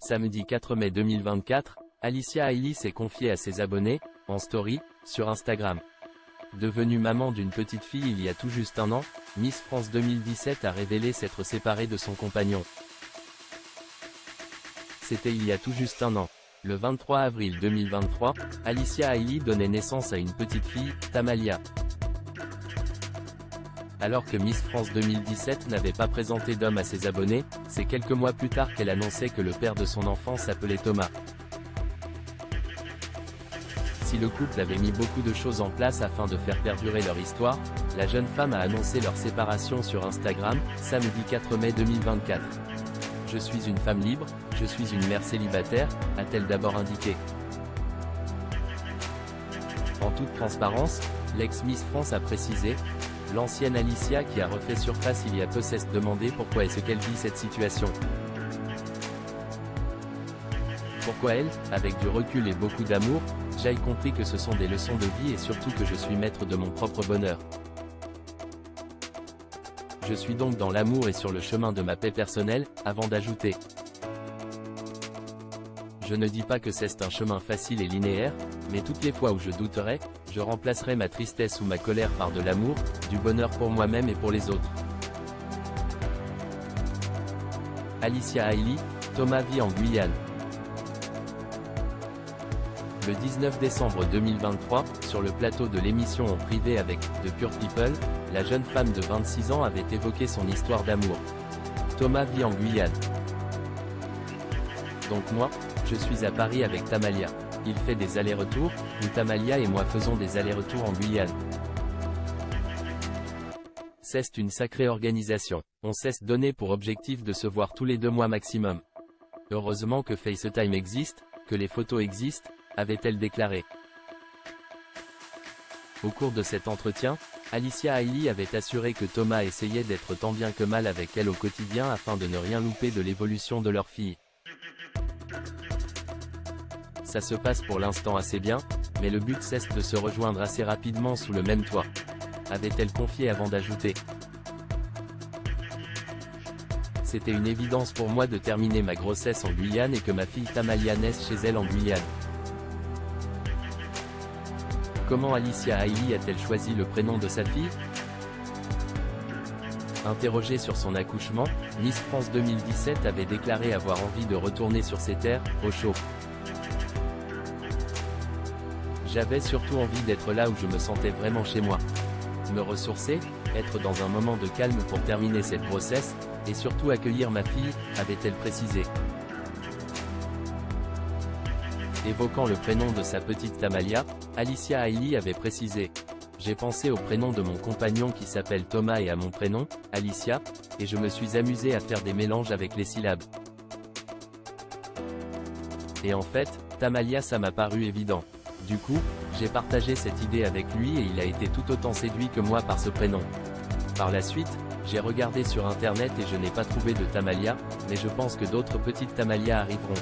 Samedi 4 mai 2024, Alicia Hailey s'est confiée à ses abonnés, en story, sur Instagram. Devenue maman d'une petite fille il y a tout juste un an, Miss France 2017 a révélé s'être séparée de son compagnon. C'était il y a tout juste un an. Le 23 avril 2023, Alicia Hailey donnait naissance à une petite fille, Tamalia. Alors que Miss France 2017 n'avait pas présenté d'homme à ses abonnés, c'est quelques mois plus tard qu'elle annonçait que le père de son enfant s'appelait Thomas. Si le couple avait mis beaucoup de choses en place afin de faire perdurer leur histoire, la jeune femme a annoncé leur séparation sur Instagram, samedi 4 mai 2024. « Je suis une femme libre, je suis une mère célibataire », a-t-elle d'abord indiqué. En toute transparence, l'ex-Miss France a précisé, l'ancienne Alicia qui a refait surface il y a peu s'est demandé pourquoi est-ce qu'elle vit cette situation. Pourquoi elle, avec du recul et beaucoup d'amour, j'ai compris que ce sont des leçons de vie et surtout que je suis maître de mon propre bonheur. Je suis donc dans l'amour et sur le chemin de ma paix personnelle, avant d'ajouter. Je ne dis pas que c'est un chemin facile et linéaire, mais toutes les fois où je douterai, je remplacerai ma tristesse ou ma colère par de l'amour, du bonheur pour moi-même et pour les autres. Alicia Hailey, Thomas vit en Guyane. Le 19 décembre 2023, sur le plateau de l'émission en privé avec The Pure People, la jeune femme de 26 ans avait évoqué son histoire d'amour. Thomas vit en Guyane. Donc moi, je suis à Paris avec Tamalia. Il fait des allers-retours, où Tamalia et moi faisons des allers-retours en Guyane. C'est une sacrée organisation. On s'est donné pour objectif de se voir tous les 2 mois maximum. Heureusement que FaceTime existe, que les photos existent, avait-elle déclaré. Au cours de cet entretien, Alicia Hailey avait assuré que Thomas essayait d'être tant bien que mal avec elle au quotidien afin de ne rien louper de l'évolution de leur fille. Ça se passe pour l'instant assez bien, mais le but c'est de se rejoindre assez rapidement sous le même toit. Avait-elle confié avant d'ajouter. C'était une évidence pour moi de terminer ma grossesse en Guyane et que ma fille Tamalia naisse chez elle en Guyane. Comment Alicia Hailey a-t-elle choisi le prénom de sa fille? Interrogée sur son accouchement, Miss France 2017 avait déclaré avoir envie de retourner sur ses terres, au chaud. J'avais surtout envie d'être là où je me sentais vraiment chez moi. Me ressourcer, être dans un moment de calme pour terminer cette grossesse, et surtout accueillir ma fille, avait-elle précisé. Évoquant le prénom de sa petite Tamalia, Alicia Hailey avait précisé. J'ai pensé au prénom de mon compagnon qui s'appelle Thomas et à mon prénom, Alicia, et je me suis amusée à faire des mélanges avec les syllabes. Et en fait, Tamalia ça m'a paru évident. Du coup, j'ai partagé cette idée avec lui et il a été tout autant séduit que moi par ce prénom. Par la suite, j'ai regardé sur internet et je n'ai pas trouvé de Tamalia, mais je pense que d'autres petites Tamalia arriveront.